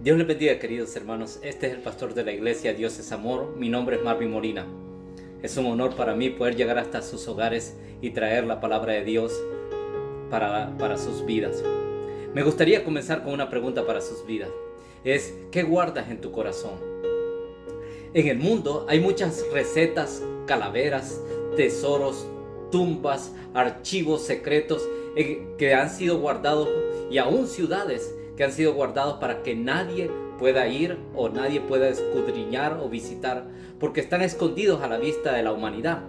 Dios les bendiga, queridos hermanos. Este es el pastor de la iglesia Dios es Amor. Mi nombre es Marvin Molina. Es un honor para mí poder llegar hasta sus hogares y traer la palabra de Dios para sus vidas. Me gustaría comenzar con una pregunta para sus vidas. Es, ¿qué guardas en tu corazón? En el mundo hay muchas recetas, calaveras, tesoros, tumbas, archivos secretos que han sido guardados, y aún ciudades que han sido guardados para que nadie pueda ir o nadie pueda escudriñar o visitar, porque están escondidos a la vista de la humanidad.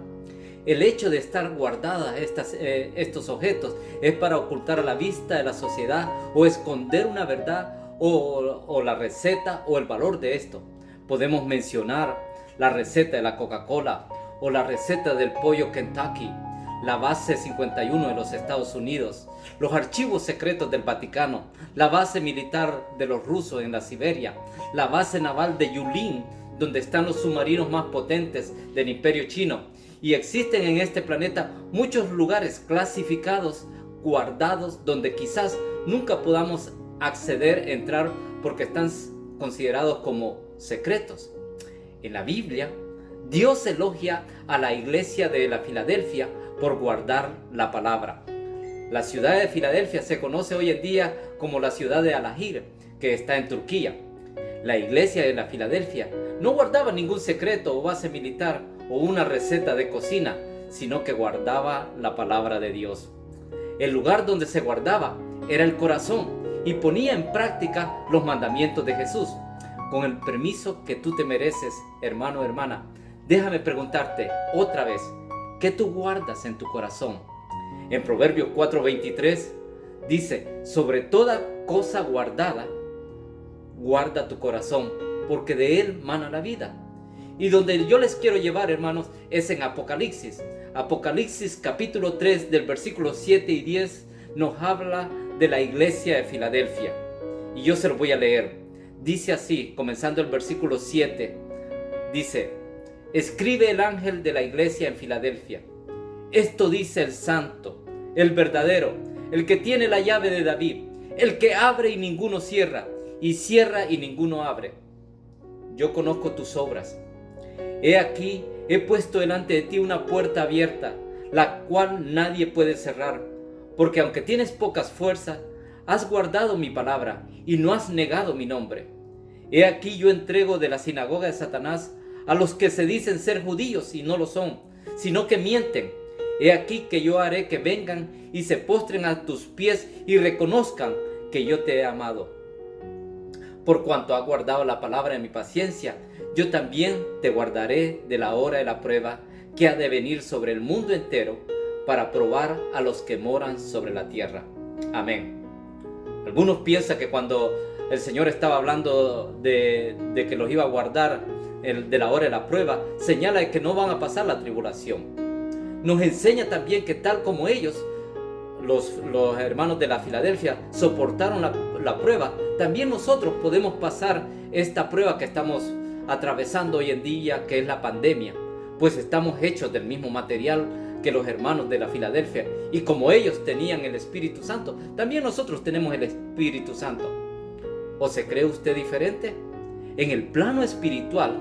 El hecho de estar guardadas estos objetos es para ocultar a la vista de la sociedad o esconder una verdad o la receta o el valor de esto. Podemos mencionar la receta de la Coca-Cola o la receta del pollo Kentucky, la base 51 de los Estados Unidos, los archivos secretos del Vaticano, la base militar de los rusos en la Siberia, la base naval de Yulin, donde están los submarinos más potentes del Imperio Chino. Y existen en este planeta muchos lugares clasificados, guardados, donde quizás nunca podamos acceder, entrar, porque están considerados como secretos. En la Biblia, Dios elogia a la iglesia de la Filadelfia por guardar la palabra. La ciudad de Filadelfia se conoce hoy en día como la ciudad de Alajir, que está en Turquía. La iglesia de la Filadelfia no guardaba ningún secreto o base militar o una receta de cocina, sino que guardaba la palabra de Dios. El lugar donde se guardaba era el corazón y ponía en práctica los mandamientos de Jesús. Con el permiso que tú te mereces, hermano o hermana, déjame preguntarte otra vez, ¿qué tú guardas en tu corazón? En Proverbios 4:23 dice, sobre toda cosa guardada, guarda tu corazón, porque de él mana la vida. Y donde yo les quiero llevar, hermanos, es en Apocalipsis. Apocalipsis capítulo 3 del versículo 7 y 10 nos habla de la iglesia de Filadelfia. Y yo se lo voy a leer. Dice así, comenzando el versículo 7, dice, escribe el ángel de la iglesia en Filadelfia. Esto dice el santo, el verdadero, el que tiene la llave de David, el que abre y ninguno cierra, y cierra y ninguno abre. Yo conozco tus obras. He aquí, he puesto delante de ti una puerta abierta, la cual nadie puede cerrar, porque aunque tienes pocas fuerzas, has guardado mi palabra y no has negado mi nombre. He aquí yo entrego de la sinagoga de Satanás a los que se dicen ser judíos y no lo son, sino que mienten. He aquí que yo haré que vengan y se postren a tus pies y reconozcan que yo te he amado. Por cuanto has guardado la palabra de mi paciencia, yo también te guardaré de la hora de la prueba que ha de venir sobre el mundo entero para probar a los que moran sobre la tierra. Amén. Algunos piensan que cuando el Señor estaba hablando de que los iba a guardar de la hora de la prueba, señala de que no van a pasar la tribulación. Nos enseña también que tal como ellos, los hermanos de la Filadelfia, soportaron la prueba, también nosotros podemos pasar esta prueba que estamos atravesando hoy en día, que es la pandemia, pues estamos hechos del mismo material que los hermanos de la Filadelfia, y como ellos tenían el Espíritu Santo, también nosotros tenemos el Espíritu Santo. ¿O se cree usted diferente? En el plano espiritual,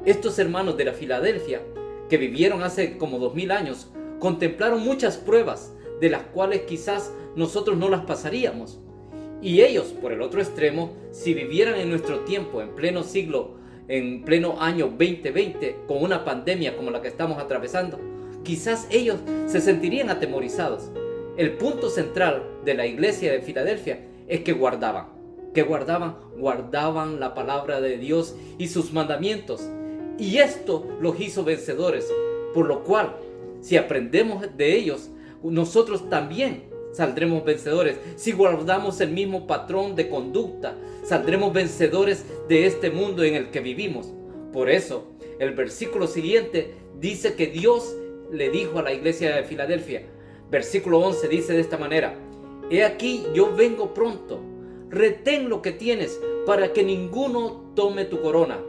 estos hermanos de la Filadelfia, que vivieron hace como 2000 años, contemplaron muchas pruebas de las cuales quizás nosotros no las pasaríamos. Y ellos, por el otro extremo, si vivieran en nuestro tiempo, en pleno siglo, en pleno año 2020, con una pandemia como la que estamos atravesando, quizás ellos se sentirían atemorizados. El punto central de la iglesia de Filadelfia es que guardaban. ¿Qué guardaban? Guardaban la palabra de Dios y sus mandamientos. Y esto los hizo vencedores, por lo cual, si aprendemos de ellos, nosotros también saldremos vencedores. Si guardamos el mismo patrón de conducta, saldremos vencedores de este mundo en el que vivimos. Por eso, el versículo siguiente dice que Dios le dijo a la iglesia de Filadelfia, versículo 11 dice de esta manera, he aquí yo vengo pronto, retén lo que tienes para que ninguno tome tu corona.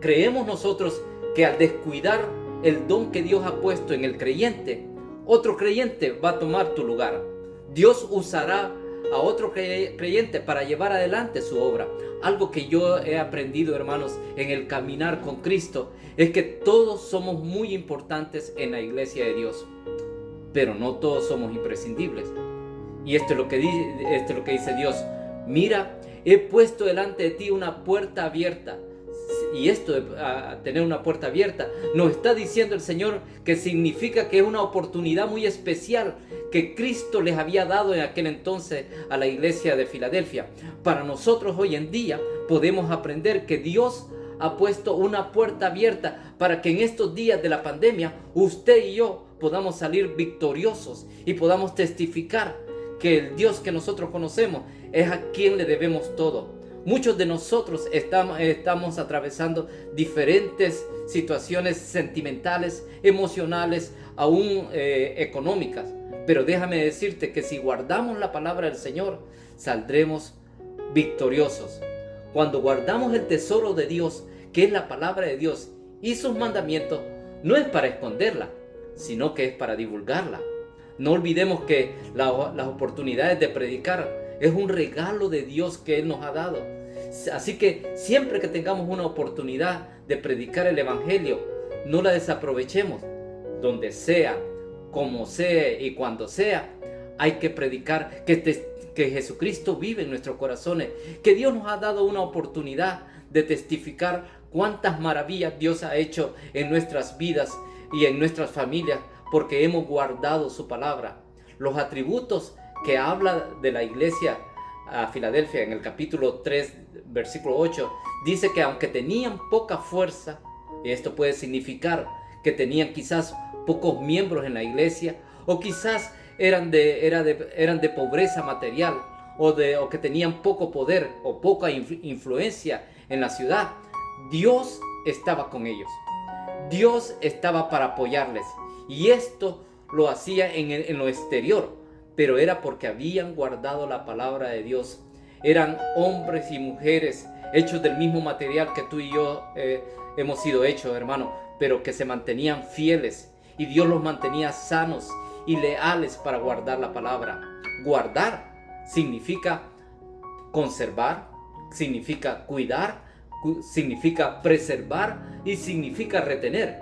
Creemos nosotros que al descuidar el don que Dios ha puesto en el creyente, otro creyente va a tomar tu lugar. Dios usará a otro creyente para llevar adelante su obra. Algo que yo he aprendido, hermanos, en el caminar con Cristo, es que todos somos muy importantes en la iglesia de Dios, pero no todos somos imprescindibles. Y esto es lo que dice Dios: mira, he puesto delante de ti una puerta abierta. Y esto de tener una puerta abierta, nos está diciendo el Señor que significa que es una oportunidad muy especial que Cristo les había dado en aquel entonces a la iglesia de Filadelfia. Para nosotros hoy en día podemos aprender que Dios ha puesto una puerta abierta para que en estos días de la pandemia usted y yo podamos salir victoriosos y podamos testificar que el Dios que nosotros conocemos es a quien le debemos todo. Muchos de nosotros estamos atravesando diferentes situaciones sentimentales, emocionales, aún económicas. Pero déjame decirte que si guardamos la palabra del Señor, saldremos victoriosos. Cuando guardamos el tesoro de Dios, que es la palabra de Dios y sus mandamientos, no es para esconderla, sino que es para divulgarla. No olvidemos que las oportunidades de predicar es un regalo de Dios que Él nos ha dado. Así que siempre que tengamos una oportunidad de predicar el Evangelio, no la desaprovechemos. Donde sea, como sea y cuando sea, hay que predicar que Jesucristo vive en nuestros corazones, que Dios nos ha dado una oportunidad de testificar cuántas maravillas Dios ha hecho en nuestras vidas y en nuestras familias, porque hemos guardado su palabra. Los atributos que habla de la iglesia a Filadelfia en el capítulo 3, versículo 8, dice que aunque tenían poca fuerza, y esto puede significar que tenían quizás pocos miembros en la iglesia, o quizás eran de pobreza material, o que tenían poco poder o poca influencia en la ciudad, Dios estaba con ellos. Dios estaba para apoyarles, y esto lo hacía en lo exterior, pero era porque habían guardado la palabra de Dios. Eran hombres y mujeres hechos del mismo material que tú y yo hemos sido hechos, hermano, pero que se mantenían fieles, y Dios los mantenía sanos y leales para guardar la palabra. Guardar significa conservar, significa cuidar, significa preservar y significa retener.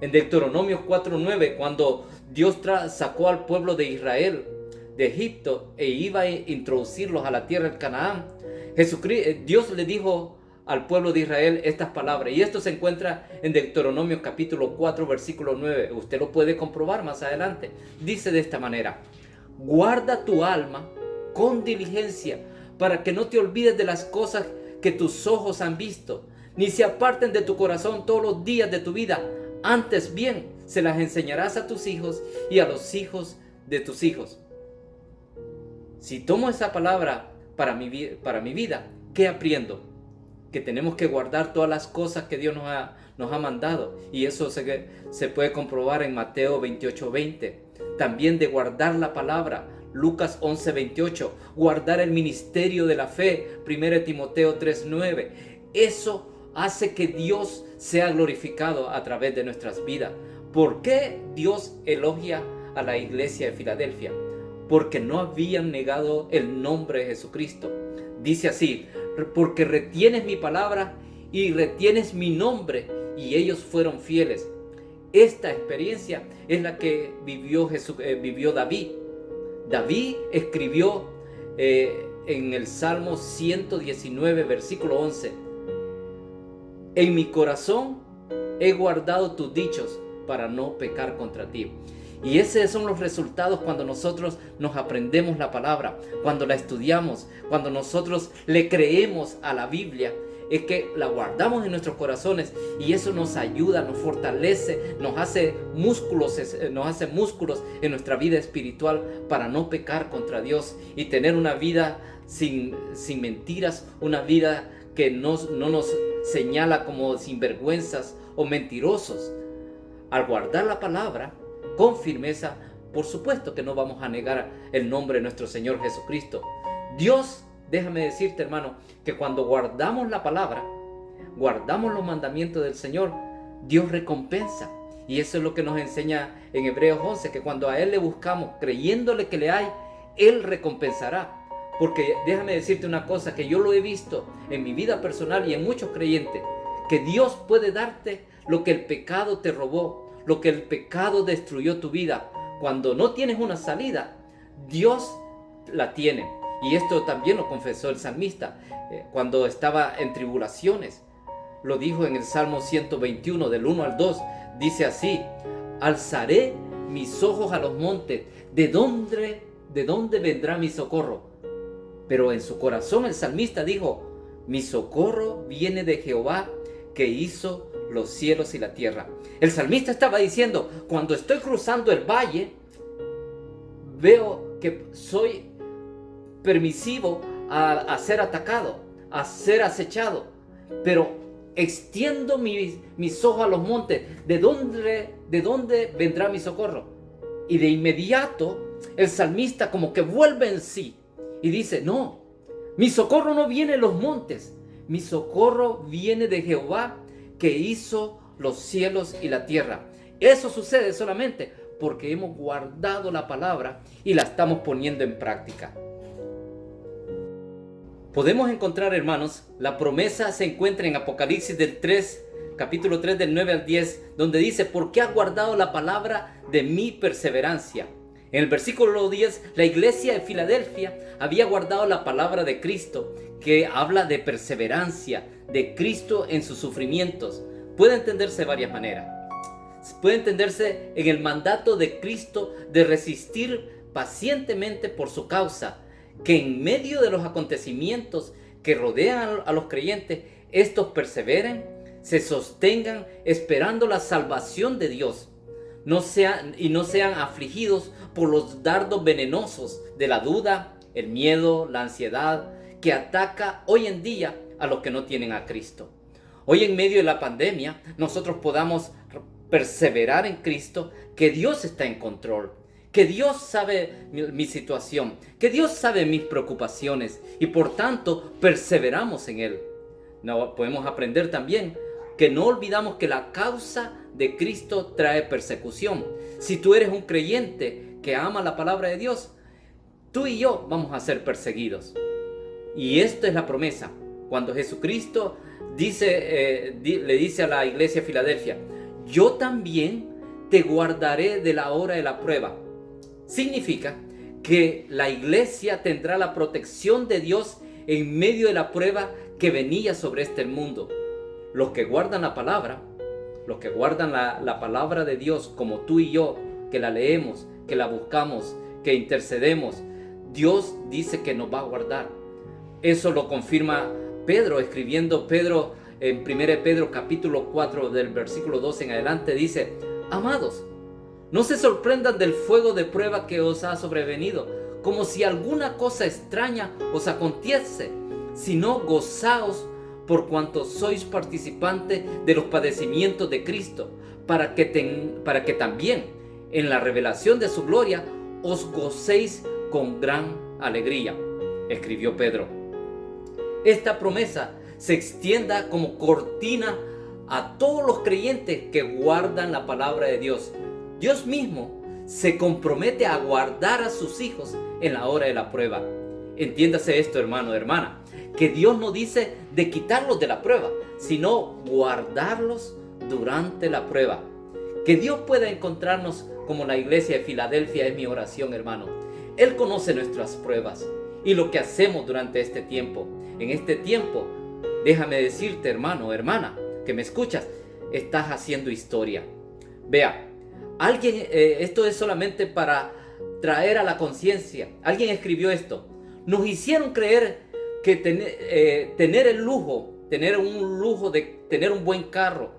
En Deuteronomio 4:9, cuando Dios sacó al pueblo de Israel de Egipto e iba a introducirlos a la tierra de Canaán, Dios le dijo al pueblo de Israel estas palabras, y esto se encuentra en Deuteronomio capítulo 4 versículo 9. Usted lo puede comprobar más adelante. Dice de esta manera: guarda tu alma con diligencia, para que no te olvides de las cosas que tus ojos han visto, ni se aparten de tu corazón todos los días de tu vida. Antes bien, se las enseñarás a tus hijos y a los hijos de tus hijos. Si tomo esa palabra para mi vida, ¿qué aprendo? Que tenemos que guardar todas las cosas que Dios nos ha mandado. Y eso se puede comprobar en Mateo 28:20. También de guardar la palabra, Lucas 11:28. Guardar el ministerio de la fe, 1 Timoteo 3:9. Eso hace que Dios sea glorificado a través de nuestras vidas. ¿Por qué Dios elogia a la iglesia de Filadelfia? Porque no habían negado el nombre de Jesucristo. Dice así: porque retienes mi palabra y retienes mi nombre, y ellos fueron fieles. Esta experiencia es la que vivió David. David escribió en el Salmo 119, versículo 11: en mi corazón he guardado tus dichos para no pecar contra ti. Y esos son los resultados cuando nosotros nos aprendemos la palabra, cuando la estudiamos, cuando nosotros le creemos a la Biblia, es que la guardamos en nuestros corazones, y eso nos ayuda, nos fortalece, nos hace músculos en nuestra vida espiritual para no pecar contra Dios y tener una vida sin mentiras, una vida que no nos señala como sinvergüenzas o mentirosos. Al guardar la palabra con firmeza, por supuesto que no vamos a negar el nombre de nuestro Señor Jesucristo. Dios, déjame decirte, hermano, que cuando guardamos la palabra, guardamos los mandamientos del Señor, Dios recompensa. Y eso es lo que nos enseña en Hebreos 11, que cuando a Él le buscamos creyéndole que le hay, Él recompensará. Porque déjame decirte una cosa, que yo lo he visto en mi vida personal y en muchos creyentes, que Dios puede darte lo que el pecado te robó, lo que el pecado destruyó tu vida. Cuando no tienes una salida, Dios la tiene. Y esto también lo confesó el salmista cuando estaba en tribulaciones. Lo dijo en el Salmo 121, del 1 al 2. Dice así: alzaré mis ojos a los montes, ¿de dónde vendrá mi socorro? Pero en su corazón el salmista dijo: mi socorro viene de Jehová, que hizo los cielos y la tierra. El salmista estaba diciendo: cuando estoy cruzando el valle, veo que soy permisivo a ser atacado, a ser acechado, pero extiendo mis ojos a los montes. ¿De dónde vendrá mi socorro? Y de inmediato el salmista como que vuelve en sí y dice: no, mi socorro no viene de los montes, mi socorro viene de Jehová, que hizo los cielos y la tierra. Eso sucede solamente porque hemos guardado la palabra y la estamos poniendo en práctica. Podemos encontrar, hermanos, la promesa se encuentra en Apocalipsis capítulo 3, del 9 al 10, donde dice: ¿por qué has guardado la palabra de mi perseverancia? En el versículo 10, la iglesia de Filadelfia había guardado la palabra de Cristo, que habla de perseverancia, de Cristo en sus sufrimientos. Puede entenderse de varias maneras. Puede entenderse en el mandato de Cristo de resistir pacientemente por su causa, que en medio de los acontecimientos que rodean a los creyentes, estos perseveren, se sostengan esperando la salvación de Dios, no sean afligidos por los dardos venenosos de la duda, el miedo, la ansiedad, que ataca hoy en día a los que no tienen a Cristo. Hoy, en medio de la pandemia, nosotros podamos perseverar en Cristo, que Dios está en control, que Dios sabe mi situación, que Dios sabe mis preocupaciones, y por tanto perseveramos en Él. No, podemos aprender también que no olvidamos que la causa de Cristo trae persecución. Si tú eres un creyente que ama la palabra de Dios, tú y yo vamos a ser perseguidos. Y esta es la promesa. Cuando Jesucristo le dice a la iglesia de Filadelfia: yo también te guardaré de la hora de la prueba. Significa que la iglesia tendrá la protección de Dios en medio de la prueba que venía sobre este mundo. Los que guardan la palabra, los que guardan la palabra de Dios, como tú y yo, que la leemos, que la buscamos, que intercedemos, Dios dice que nos va a guardar. Eso lo confirma Pedro, escribiendo Pedro en 1 Pedro capítulo 4 del versículo 12 en adelante, dice: amados, no se sorprendan del fuego de prueba que os ha sobrevenido, como si alguna cosa extraña os aconteciese, sino gozaos por cuanto sois participantes de los padecimientos de Cristo, para que también en la revelación de su gloria os gocéis con gran alegría, escribió Pedro. Esta promesa se extienda como cortina a todos los creyentes que guardan la palabra de Dios. Dios mismo se compromete a guardar a sus hijos en la hora de la prueba. Entiéndase esto, hermano, hermana, que Dios no dice de quitarlos de la prueba, sino guardarlos durante la prueba. Que Dios pueda encontrarnos como la iglesia de Filadelfia es mi oración, hermano. Él conoce nuestras pruebas y lo que hacemos durante este tiempo. En este tiempo, déjame decirte, hermano, hermana, que me escuchas, estás haciendo historia. Vea, esto es solamente para traer a la conciencia. Alguien escribió esto: nos hicieron creer que tener un lujo de tener un buen carro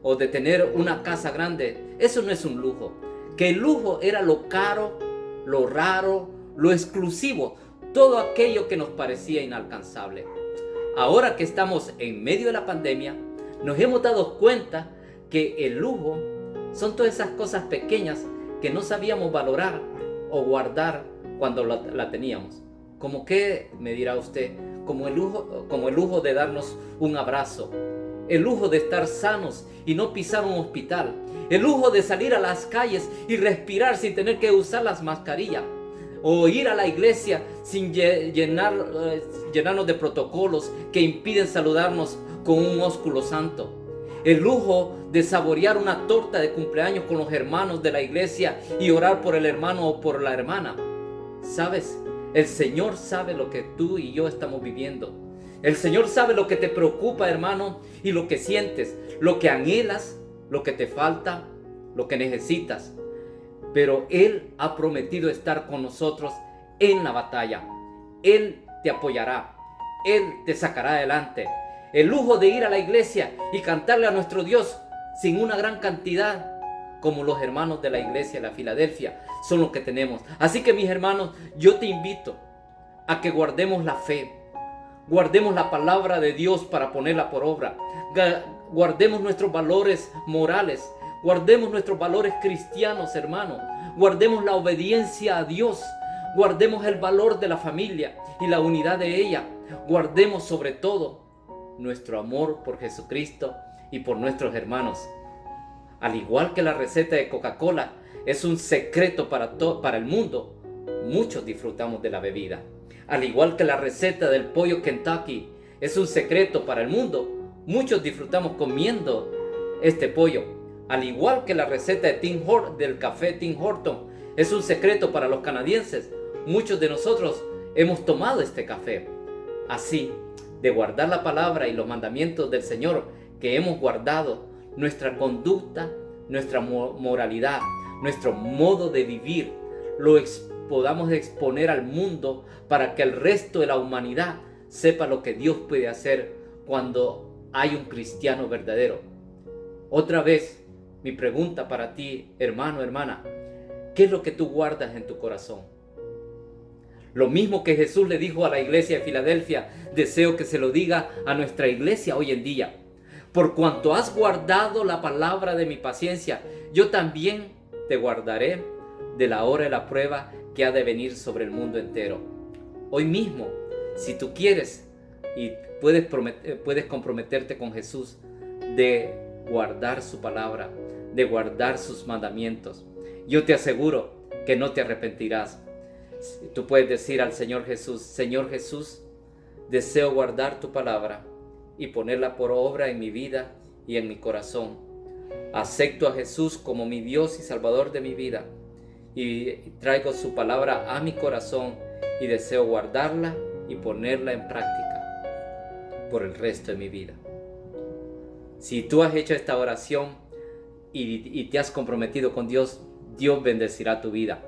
o de tener una casa grande, eso no es un lujo. Que el lujo era lo caro, lo raro, lo exclusivo, todo aquello que nos parecía inalcanzable. Ahora que estamos en medio de la pandemia, nos hemos dado cuenta que el lujo son todas esas cosas pequeñas que no sabíamos valorar o guardar cuando la teníamos. ¿Cómo qué? Me dirá usted. Como el lujo de darnos un abrazo, el lujo de estar sanos y no pisar un hospital, el lujo de salir a las calles y respirar sin tener que usar las mascarillas. o ir a la iglesia sin llenarnos de protocolos que impiden saludarnos con un ósculo santo. El lujo de saborear una torta de cumpleaños con los hermanos de la iglesia y orar por el hermano o por la hermana. ¿Sabes? El Señor sabe lo que tú y yo estamos viviendo. El Señor sabe lo que te preocupa, hermano, y lo que sientes, lo que anhelas, lo que te falta, lo que necesitas. Pero Él ha prometido estar con nosotros en la batalla. Él te apoyará. Él te sacará adelante. El lujo de ir a la iglesia y cantarle a nuestro Dios sin una gran cantidad, como los hermanos de la iglesia de la Filadelfia, son los que tenemos. Así que, mis hermanos, yo te invito a que guardemos la fe. Guardemos la palabra de Dios para ponerla por obra. Guardemos nuestros valores morales. Guardemos nuestros valores cristianos, hermano. Guardemos la obediencia a Dios. Guardemos el valor de la familia y la unidad de ella. Guardemos sobre todo nuestro amor por Jesucristo y por nuestros hermanos. Al igual que la receta de Coca-Cola es un secreto para el mundo, muchos disfrutamos de la bebida. Al igual que la receta del pollo Kentucky es un secreto para el mundo, muchos disfrutamos comiendo este pollo. Al igual que la receta del café Tim Hortons es un secreto para los canadienses, muchos de nosotros hemos tomado este café. Así, de guardar la palabra y los mandamientos del Señor que hemos guardado, nuestra conducta, nuestra moralidad, nuestro modo de vivir, podamos exponer al mundo para que el resto de la humanidad sepa lo que Dios puede hacer cuando hay un cristiano verdadero. Otra vez, mi pregunta para ti, hermano, hermana, ¿qué es lo que tú guardas en tu corazón? Lo mismo que Jesús le dijo a la iglesia de Filadelfia, deseo que se lo diga a nuestra iglesia hoy en día. Por cuanto has guardado la palabra de mi paciencia, yo también te guardaré de la hora de la prueba que ha de venir sobre el mundo entero. Hoy mismo, si tú quieres y puedes comprometerte con Jesús de guardar su palabra, de guardar sus mandamientos, yo te aseguro que no te arrepentirás. Tú puedes decir al Señor Jesús, deseo guardar tu palabra y ponerla por obra en mi vida y en mi corazón. Acepto a Jesús como mi Dios y Salvador de mi vida y traigo su palabra a mi corazón y deseo guardarla y ponerla en práctica por el resto de mi vida. Si tú has hecho esta oración y te has comprometido con Dios, Dios bendecirá tu vida.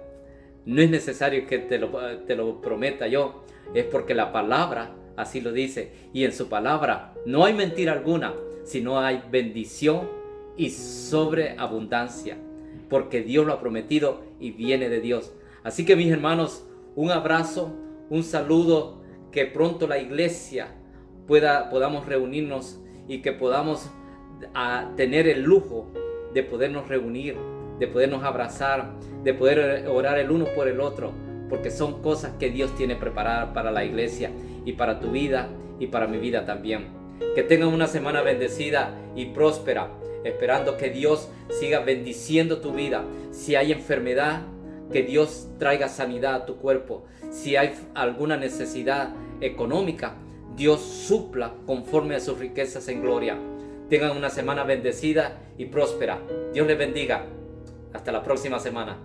No es necesario que te lo prometa yo, es porque la palabra así lo dice, y en su palabra no hay mentira alguna, sino hay bendición y sobreabundancia, porque Dios lo ha prometido y viene de Dios. Así que, mis hermanos, un abrazo, un saludo, que pronto la iglesia podamos reunirnos y que podamos tener el lujo de podernos reunir, de podernos abrazar, de poder orar el uno por el otro, porque son cosas que Dios tiene preparadas para la iglesia y para tu vida y para mi vida también. Que tengan una semana bendecida y próspera, esperando que Dios siga bendiciendo tu vida. Si hay enfermedad, que Dios traiga sanidad a tu cuerpo. Si hay alguna necesidad económica, Dios supla conforme a sus riquezas en gloria. Tengan una semana bendecida y próspera. Dios les bendiga. Hasta la próxima semana.